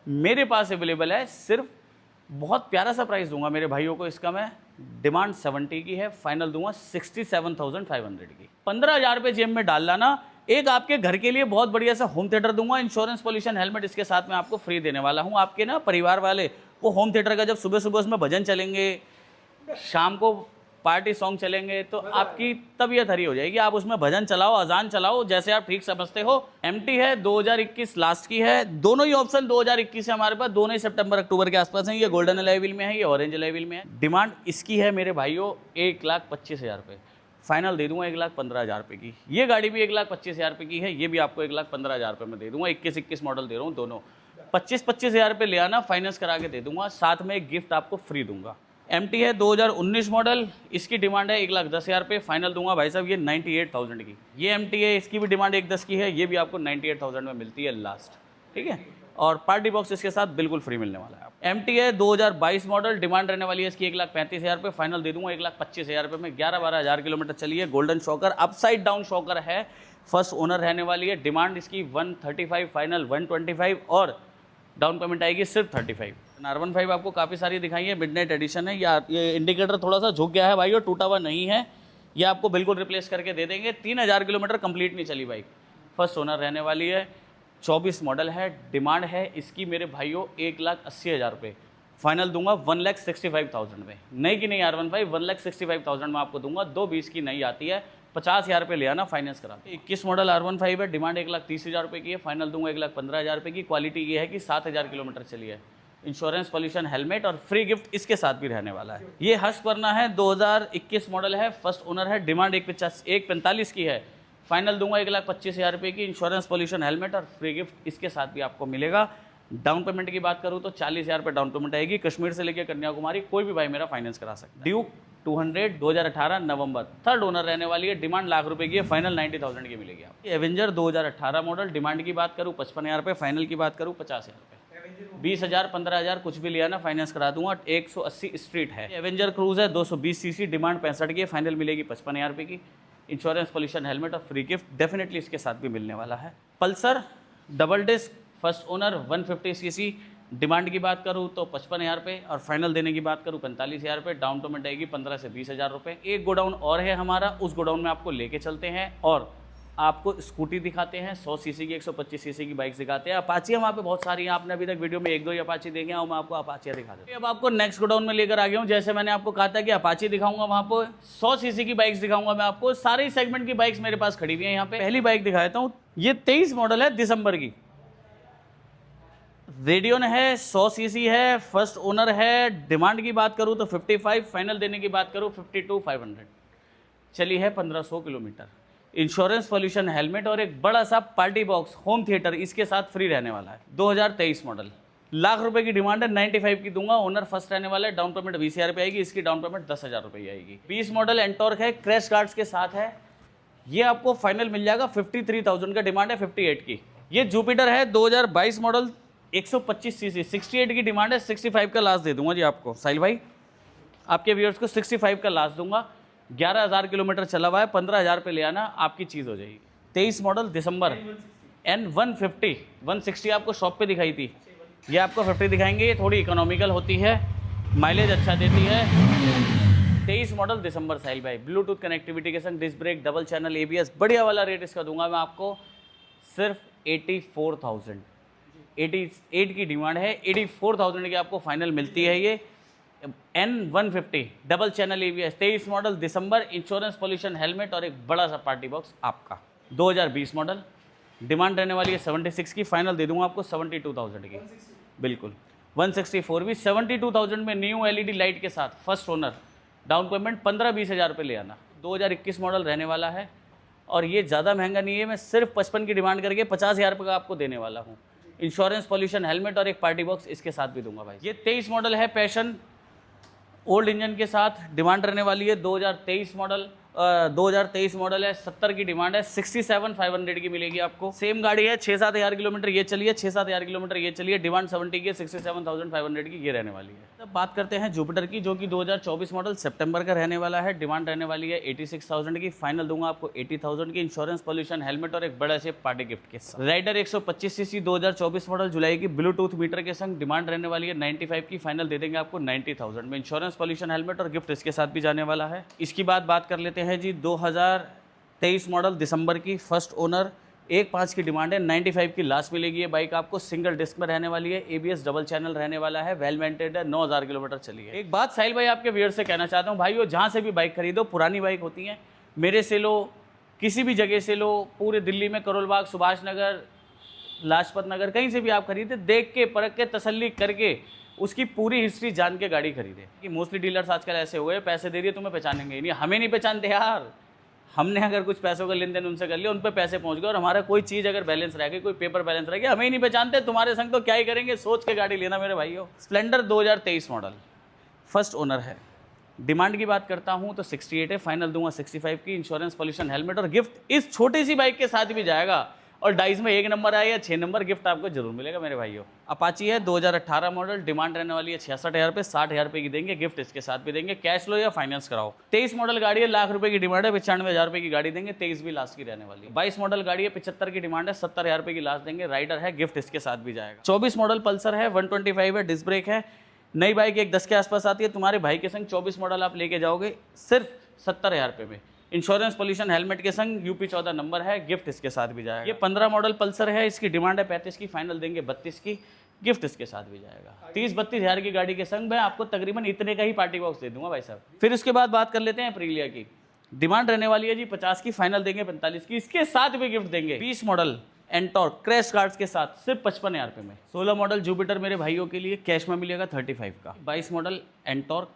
मेरे पास अवेलेबल है, सिर्फ बहुत प्यारा सा प्राइस दूंगा मेरे भाइयों को इसका मैं। डिमांड 70 की है, फाइनल दूंगा 67,500 की। 15,000 रुपये जेब में डाल लाना, एक आपके घर के लिए बहुत बढ़िया सा होम थिएटर दूंगा। इंश्योरेंस, पॉल्यूशन, हेलमेट इसके साथ में आपको फ्री देने वाला हूँ। आपके ना परिवार वाले वो होम थिएटर का जब सुबह सुबह उसमें भजन चलेंगे, शाम को पार्टी सॉन्ग चलेंगे, तो आपकी तबीयत हरी हो जाएगी। आप उसमें भजन चलाओ, अजान चलाओ, जैसे आप ठीक समझते हो। MT है, 2021 लास्ट की है, दोनों ही ऑप्शन 2021 है हमारे पास, दोनों ही सितंबर अक्टूबर के आसपास हैं। ये गोल्डन एलॉय व्हील में है, ये ऑरेंज एलॉय व्हील में है। डिमांड इसकी है मेरे भाइयों 1,25,000 रुपये, फाइनल दे दूंगा 1,15,000 रुपये की। ये गाड़ी भी 1,25,000 रुपये की है, ये भी आपको 1,15,000 रुपये में दे दूंगा। 21 मॉडल दे रहा हूँ दोनों, 25,000 रुपये ले आना, फाइनेंस करा के दे दूंगा, साथ में एक गिफ्ट आपको फ्री दूंगा। MT है 2019 मॉडल, इसकी डिमांड है 1,10,000 रुपये, फाइनल दूंगा भाई साहब ये 98,000 की। ये MT है, इसकी भी डिमांड 1,10 की है, ये भी आपको 98,000 में मिलती है लास्ट, ठीक है। और पार्टी बॉक्स इसके साथ बिल्कुल फ्री मिलने वाला है। MT है 2022 मॉडल, डिमांड रहने वाली है इसकी 1,35,000 रुपये, फाइनल दे दूंगा 1,25,000 रुपये में। 11-12 हज़ार किलोमीटर चली है, golden shocker, upside down shocker है, फर्स्ट ओनर रहने वाली है। डिमांड इसकी 135, फाइनल 125 और डाउन पेमेंट आएगी सिर्फ 35। R15 आपको काफ़ी सारी दिखाई है, मिडनाइट एडिशन है। ये इंडिकेटर थोड़ा सा झुक गया है भाई, और टूटा हुआ नहीं है, ये आपको बिल्कुल रिप्लेस करके दे देंगे। 3,000 किलोमीटर कंप्लीट नहीं चली बाइक, फर्स्ट ओनर रहने वाली है, 24 मॉडल है। डिमांड है इसकी मेरे भाइयों 1,80,000 रुपये, फाइनल दूंगा 1,65,000 में। नई की नहीं R15, 1,65,000 में आपको दूंगा। 220 की नई आती है, 50,000 रुपये ले आना, फाइनेंस करा। 21 मॉडल R15 है, डिमांड 1,30,000 रुपये की है, फाइनल दूंगा 1,15,000 रुपये की। क्वालिटी ये है कि 7,000 किलोमीटर चली है। इंश्योरेंस, पॉल्यूशन, हेलमेट और फ्री गिफ्ट इसके साथ भी रहने वाला है। ये हस्कवर्ना है, 2021 मॉडल है, फर्स्ट ओनर है। डिमांड 1,45 की है, फाइनल दूंगा 1,25,000 रुपये की। इंश्योरेंस, पॉल्यूशन, हेलमेट और फ्री गिफ्ट इसके साथ भी आपको मिलेगा। डाउन पेमेंट की बात करूँ तो 40,000 रुपये डाउन पेमेंट आएगी। कश्मीर से लेकर कन्याकुमारी कोई भी भाई मेरा फाइनेंस करा सकता है। ड्यूक 200 2018 नवंबर, थर्ड ओनर रहने वाली है। डिमांड ₹1,00,000 की है, फाइनल 90,000 की मिलेगी आपको। एवेंजर 2018 मॉडल, डिमांड की बात करूँ 55,000 रुपये, फाइनल की बात करूँ 50,000 रुपये। 20,000 15,000 कुछ भी लिया ना, फाइनेंस करा दूंगा। 180 स्ट्रीट है। एवेंजर क्रूज है, 220 सीसी, डिमांड 65 की है, फाइनल मिलेगी 55,000 रुपये की। इंश्योरेंस, पॉल्यूशन, हेलमेट और फ्री गिफ्ट डेफिनेटली इसके साथ भी मिलने वाला है। Pulsar double disc, first owner, 150 cc, demand की बात करूँ तो 55,000 रुपये और फाइनल देने की बात करूँ 45,000 रुपये। डाउन पेमेंट आएगी 15 से 20,000 रुपये। एक गोडाउन और है हमारा, उस गोडाउन में आपको लेके चलते हैं और आपको स्कूटी दिखाते हैं। 100 सीसी की, 125 सीसी की बाइक्स दिखाते हैं। अपाची वहाँ पे बहुत सारी हैं, आपने अभी तक वीडियो में 1-2 ही अपाची देखे हैं, और मैं आपको अपाचियाँ दिखा देता हूँ। अब आपको नेक्स्ट गोडाउन में लेकर आ गया हूँ। जैसे मैंने आपको कहा था कि अपाची दिखाऊंगा, वहाँ पर 100 सीसी की बाइक्स दिखाऊंगा मैं आपको। सारे सेगमेंट की बाइक्स मेरे पास खड़ी हुई हैं यहाँ पे। पहली बाइक दिखाता हूँ, ये 23 मॉडल है, दिसंबर की, रेडियन है, 100 सीसी है, फर्स्ट ओनर है। डिमांड की बात करूँ तो 55, फाइनल देने की बात करूँ 52,500, चली है 1,500 किलोमीटर। इंश्योरेंस, पॉल्यूशन, हेलमेट और एक बड़ा सा पार्टी बॉक्स होम थिएटर इसके साथ फ्री रहने वाला है। 2023 मॉडल, ₹1,00,000 की डिमांड है, 95 की दूंगा। ओनर फर्स्ट रहने वाला है। डाउन पेमेंट 20,000 रुपये आएगी, इसकी डाउन पेमेंट 10,000 रुपये आएगी। 20 मॉडल एंटॉर्क है, क्रैश गार्ड्स के साथ है। ये आपको फाइनल मिल जाएगा 53,000 का, डिमांड है 58 की। ये जुपिटर है 2022 मॉडल, 125 सीसी, 68 की डिमांड है, 65 का लास्ट दे दूंगा जी आपको। साहिल भाई आपके व्यूअर्स को 65 का लास्ट दूंगा। 11,000 किलोमीटर चला हुआ है, 15,000 रुपये ले आना, आपकी चीज़ हो जाएगी। 23 मॉडल दिसंबर, N150, 160 आपको शॉप पे दिखाई थी, ये आपको 50 दिखाएंगे। ये थोड़ी इकोनॉमिकल होती है, माइलेज अच्छा देती है। 23 मॉडल दिसंबर साहिल भाई, ब्लूटूथ कनेक्टिविटी के संग disc brake, double channel ABS, बढ़िया वाला रेट इसका दूंगा मैं आपको सिर्फ 84,000। 88 की डिमांड है, 84,000 की आपको फाइनल मिलती है ये N150 double channel ABS, 23 model दिसंबर, इंश्योरेंस पॉल्यूशन हेलमेट और एक बड़ा सा पार्टी बॉक्स आपका। 2020 मॉडल, डिमांड रहने वाली है 76 की, फाइनल दे दूंगा आपको 72,000 की। बिल्कुल 164 भी 72,000 में न्यू LED लाइट के साथ, फर्स्ट ओनर, डाउन पेमेंट 15-20 हज़ार रुपये ले आना। 2021 मॉडल रहने वाला है और ये ज़्यादा महंगा नहीं है, मैं सिर्फ 55 की डिमांड करके 50,000 रुपये का आपको देने वाला हूँ। इंश्योरेंस पॉल्यूशन हेलमेट और एक पार्टी बॉक्स इसके साथ भी दूंगा भाई। ये 23 मॉडल है पैशन, ओल्ड इंजन के साथ, डिमांड रहने वाली है 2023 मॉडल। 2023 मॉडल है, 70 की डिमांड है, 67,500 की मिलेगी आपको। सेम गाड़ी है, 6-7 हज़ार किलोमीटर ये चलिए, 6-7 हज़ार किलोमीटर ये चलिए, डिमांड 70 की है, 67,500 की ये रहने वाली है। अब बात करते हैं जुपिटर की, जो कि 2024 मॉडल सितंबर का रहने वाला है, डिमांड रहने वाली है 86,000 की, फाइनल दूंगा आपको 80,000 की, इंश्योरेंस पॉल्यूशन हेलमेट और एक बड़ा से पार्टी गिफ्ट के साथ। राइडर 125 सीसी 2024 मॉडल जुलाई की, ब्लूटूथ मीटर के संग, डिमांड रहने वाली है 95 की, फाइनल दे देंगे आपको 90,000 में, इंश्योरेंस पॉल्यूशन हेलमेट और गिफ्ट इसके साथ भी जाने वाला है। इसकी बात कर लेते हैं जी, 2023 मॉडल दिसंबर की, फर्स्ट ओनर, 1.5 की डिमांड है, 95 की लास्ट मिलेगी। ये बाइक आपको सिंगल डिस्क में रहने वाली है, ABS डबल चैनल रहने वाला है, वेल मेंटेड है, 9,000 किलोमीटर चली है। एक बात साहिल भाई आपके व्यूअर से कहना चाहता हूँ, भाई वो जहाँ से भी बाइक खरीदो, पुरानी बाइक होती हैं, मेरे से लो, किसी भी जगह से लो, पूरे दिल्ली में करोल बाग, सुभाष नगर, लाजपत नगर, कहीं से भी आप खरीदे, देख के परख के तसल्ली करके उसकी पूरी हिस्ट्री जान के गाड़ी खरीदे। कि मोस्टली डीलर्स आजकल ऐसे हुए, पैसे दे दिए तुम्हें पहचानेंगे नहीं, हमें नहीं पहचानते यार। हमने अगर कुछ पैसों का लेन देन उनसे कर लिया, उन पर पैसे पहुंच गए और हमारा कोई चीज़ अगर बैलेंस रह गई, कोई पेपर बैलेंस रह गया, हमें ही नहीं पहचानते, तुम्हारे संग तो क्या ही करेंगे, सोच के गाड़ी लेना मेरे भाइयों। स्प्लेंडर 2023 मॉडल, फर्स्ट ओनर है, डिमांड की बात करता हूं तो 68 है, फाइनल दूंगा 65 की, इंश्योरेंस पॉल्यूशन हेलमेट और गिफ्ट इस छोटी सी बाइक के साथ भी जाएगा। और डाइस में 1 नंबर आया या 6 नंबर गिफ्ट आपको जरूर मिलेगा मेरे भाइयों। अपाची है 2018 मॉडल, डिमांड रहने वाली है 66,000 रुपये, 60,000 रुपये की देंगे, गिफ्ट इसके साथ भी देंगे, कैश लो या फाइनेंस कराओ। 23 मॉडल गाड़ी है, लाख रुपये की डिमांड है, 95,000 रुपये की गाड़ी देंगे, 23 भी लास्ट की रहने वाली है। 22 मॉडल गाड़ी है, 75 की डिमांड है, 70,000 रुपये की लास्ट देंगे, राइडर है, गिफ्ट इसके साथ भी जाएगा। 24 मॉडल पल्सर है, 125 है, डिस्क ब्रेक है, नई बाइक 1-10 के आसपास आती है, तुम्हारे भाई के संग 24 मॉडल आप लेके जाओगे सिर्फ 70,000 रुपये में, इंश्योरेंस पॉल्यूशन हेलमेट के संग, यूपी 14 नंबर है, गिफ्ट इसके साथ भी जाएगा। ये 15 मॉडल पल्सर है, इसकी डिमांड है 35 की, फाइनल देंगे 32 की, गिफ्ट इसके साथ भी जाएगा। 30-32 हज़ार की गाड़ी के संग मैं आपको तकरीबन इतने का ही पार्टी बॉक्स दे दूंगा भाई साहब। फिर उसके बाद बात कर लेते हैं अप्रीलिया की, डिमांड रहने वाली है जी 50 की, फाइनल देंगे 45 की, इसके साथ भी गिफ्ट देंगे। 20 मॉडल एंटॉर्क क्रैश कार्ड्स के साथ सिर्फ 55,000 रुपये में। 16 मॉडल जुपिटर मेरे भाइयों के लिए कैश में मिलेगा 35 का। 22 मॉडल एंटॉर्क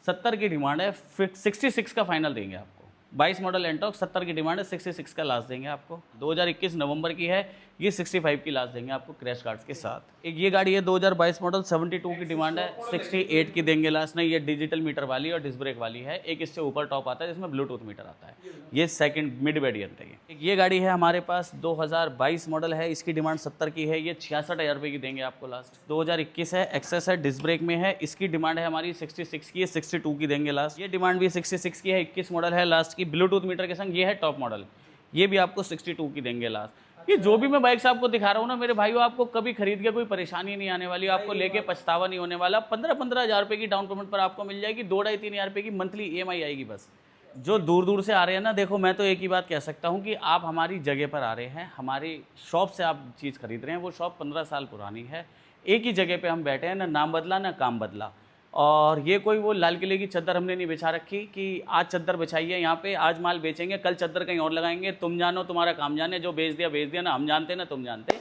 70 की डिमांड है, 66 का फाइनल देंगे आपको। 22 मॉडल एंटॉर्क 70 की डिमांड है, 66 का लास्ट देंगे आपको। 2021 नवंबर की है, ये 65 की लास्ट देंगे आपको क्रैश कार्ड्स के साथ। एक ये गाड़ी है 2022 मॉडल, 72 की डिमांड है, 68 की देंगे लास्ट। नहीं, ये डिजिटल मीटर वाली और डिस्क ब्रेक वाली है, एक इससे ऊपर टॉप आता है जिसमें ब्लूटूथ मीटर आता है, ये सेकंड मिड वेरिएंट है। एक ये गाड़ी है हमारे पास 2022 मॉडल है, इसकी डिमांड 70 की है, ये 66,000 रुपये की देंगे आपको लास्ट। 2021 है, एक्सेस है, डिस्क ब्रेक में है, इसकी डिमांड है हमारी 66 की है, 62 की देंगे लास्ट। ये डिमांड भी 66 की है, 21 मॉडल है लास्ट की, ब्लूटूथ मीटर के संग, ये है टॉप मॉडल, ये भी आपको 62 की देंगे लास्ट। ये जो भी मैं बाइक्स आपको दिखा रहा हूँ ना मेरे भाइयों, आपको कभी खरीद के कोई परेशानी नहीं आने वाली, आपको लेके पछतावा नहीं होने वाला। 15-15 हज़ार रुपये की डाउन पेमेंट पर आपको मिल जाएगी, 2-2.5-3 हज़ार रुपये की मंथली EMI आएगी बस। जो दूर दूर से आ रहे हैं ना, देखो मैं तो एक ही बात कह सकता हूँ कि आप हमारी जगह पर आ रहे हैं, हमारी शॉप से आप चीज़ खरीद रहे हैं, वो शॉप 15 साल पुरानी है, एक ही जगह पे हम बैठे हैं, ना नाम बदला ना काम बदला। और ये कोई वो लाल किले की चद्दर हमने नहीं बिछा रखी कि आज चद्दर बिछाई है यहाँ पे, आज माल बेचेंगे, कल चद्दर कहीं और लगाएंगे, तुम जानो तुम्हारा काम जाने, जो बेच दिया ना हम जानते ना तुम जानते।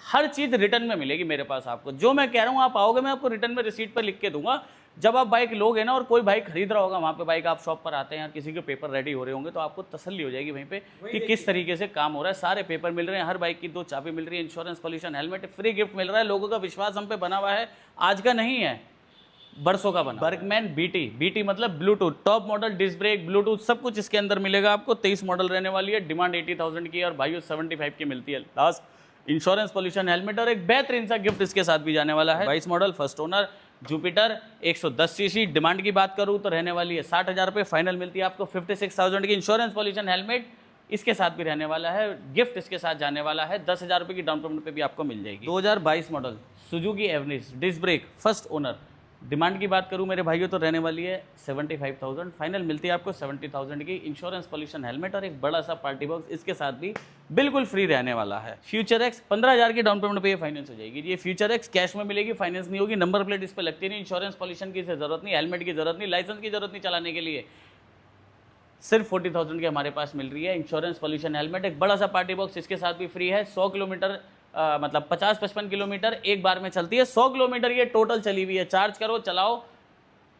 हर चीज़ रिटर्न में मिलेगी मेरे पास आपको, जो मैं कह रहा हूँ आप आओगे मैं आपको रिटर्न में रिसीट पर लिख के दूंगा। जब आप बाइक लोगे ना और कोई बाइक खरीद रहा होगा वहाँ पे बाइक, आप शॉप पर आते हैं, किसी के पेपर रेडी हो रहे होंगे तो आपको तसल्ली हो जाएगी वहीं पे कि किस तरीके से काम हो रहा है, सारे पेपर मिल रहे हैं, हर बाइक की 2 चाबी मिल रही है, insurance pollution helmet, free gift मिल रहा है। लोगों का विश्वास हम पे बना हुआ है, आज का नहीं है, बरसों का बना। बर्कमैन BT मतलब Bluetooth, top model, disc brake, Bluetooth सब कुछ इसके अंदर मिलेगा आपको। 23 मॉडल रहने वाली है, डिमांड 80,000 की है और भाइयों 75 की मिलती है लास्ट। इंश्योरेंस पॉल्यूशन हेलमेट और एक बेहतरीन सा गिफ्ट इसके साथ भी जाने वाला है। 22 model first owner Jupiter 110 CC, demand की बात करूँ तो रहने वाली है 60,000 रुपये, फाइनल मिलती है आपको 56,000 की। इंश्योरेंस पॉल्यूशन हेलमेट इसके साथ भी रहने वाला है, गिफ्ट इसके साथ जाने वाला है, 10,000 रुपये की डाउन पेमेंट पे भी आपको मिल जाएगी। 2022 model Suzuki Avenis, disc brake, first owner, demand की बात करूं मेरे भाइयों तो रहने वाली है 75,000, फाइनल मिलती है आपको 70,000 की। इंश्योरेंस पॉल्यूशन हेलमेट और एक बड़ा सा पार्टी बॉक्स इसके साथ भी बिल्कुल फ्री रहने वाला है। फ्यूचर एक्स 15,000 की डाउन पेमेंट पे ये फाइनेंस हो जाएगी। ये फ्यूचर एक्स कैश में मिलेगी, फाइनेंस नहीं होगी, नंबर प्लेट इस पर लगती नहीं, इंश्योरेंस पॉल्यूशन की जरूरत नहीं, हेलमेट की जरूरत नहीं, लाइसेंस की जरूरत नहीं चलाने के लिए। सिर्फ 40,000 की हमारे पास मिल रही है इंश्योरेंस पॉल्यूशन हेलमेट, एक बड़ा सा पार्टी बॉक्स इसके साथ भी फ्री है। 100 किलोमीटर मतलब 50-55 किलोमीटर एक बार में चलती है। 100 किलोमीटर ये टोटल चली हुई है। चार्ज करो चलाओ,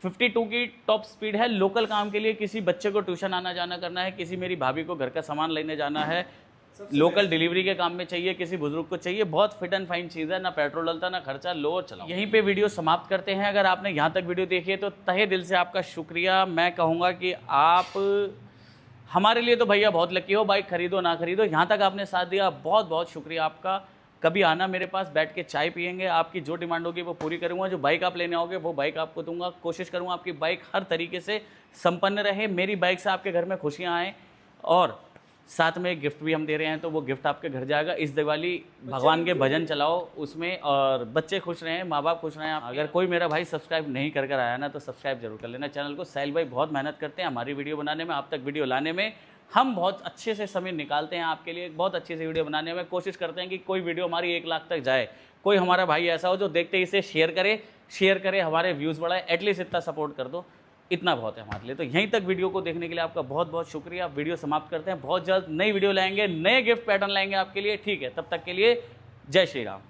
52 की टॉप स्पीड है। लोकल काम के लिए, किसी बच्चे को ट्यूशन आना जाना करना है, किसी मेरी भाभी को घर का सामान लेने जाना है, लोकल डिलीवरी के काम में चाहिए, किसी बुजुर्ग को चाहिए, बहुत फिट एंड फाइन चीज़ है। ना पेट्रोल डलता ना खर्चा, लो चलाओ। यहीं पे वीडियो समाप्त करते हैं। अगर आपने यहाँ तक वीडियो देखी है तो तहे दिल से आपका शुक्रिया। मैं कहूँगा कि आप हमारे लिए तो भैया बहुत लकी हो, बाइक खरीदो ना खरीदो, यहाँ तक आपने साथ दिया, बहुत बहुत शुक्रिया आपका। कभी आना मेरे पास, बैठ के चाय पियेंगे, आपकी जो डिमांड होगी वो पूरी करूँगा। जो बाइक आप लेने आओगे वो बाइक आपको दूंगा। कोशिश करूँगा आपकी बाइक हर तरीके से संपन्न रहे, मेरी बाइक से आपके घर में खुशियाँ आएँ। और साथ में एक गिफ्ट भी हम दे रहे हैं, तो वो गिफ्ट आपके घर जाएगा। इस दिवाली भगवान के भजन चलाओ उसमें, और बच्चे खुश रहें, माँ बाप खुश रहें। अगर कोई मेरा भाई सब्सक्राइब नहीं कर आया ना तो सब्सक्राइब जरूर कर लेना चैनल को। साहिल भाई बहुत मेहनत करते हैं हमारी वीडियो बनाने में, आप तक वीडियो लाने में। हम बहुत अच्छे से समय निकालते हैं आपके लिए, बहुत अच्छी से वीडियो बनाने में कोशिश करते हैं कि कोई वीडियो हमारी 1 लाख तक जाए। कोई हमारा भाई ऐसा हो जो देखते ही इसे शेयर करे, हमारे व्यूज़ बढ़ाए, एटलीस्ट इतना सपोर्ट कर दो, इतना बहुत है हमारे लिए। तो यहीं तक वीडियो को देखने के लिए आपका बहुत बहुत शुक्रिया। वीडियो समाप्त करते हैं, बहुत जल्द नई वीडियो लाएंगे, नए गिफ्ट पैटर्न लाएंगे आपके लिए, ठीक है? तब तक के लिए जय श्री राम।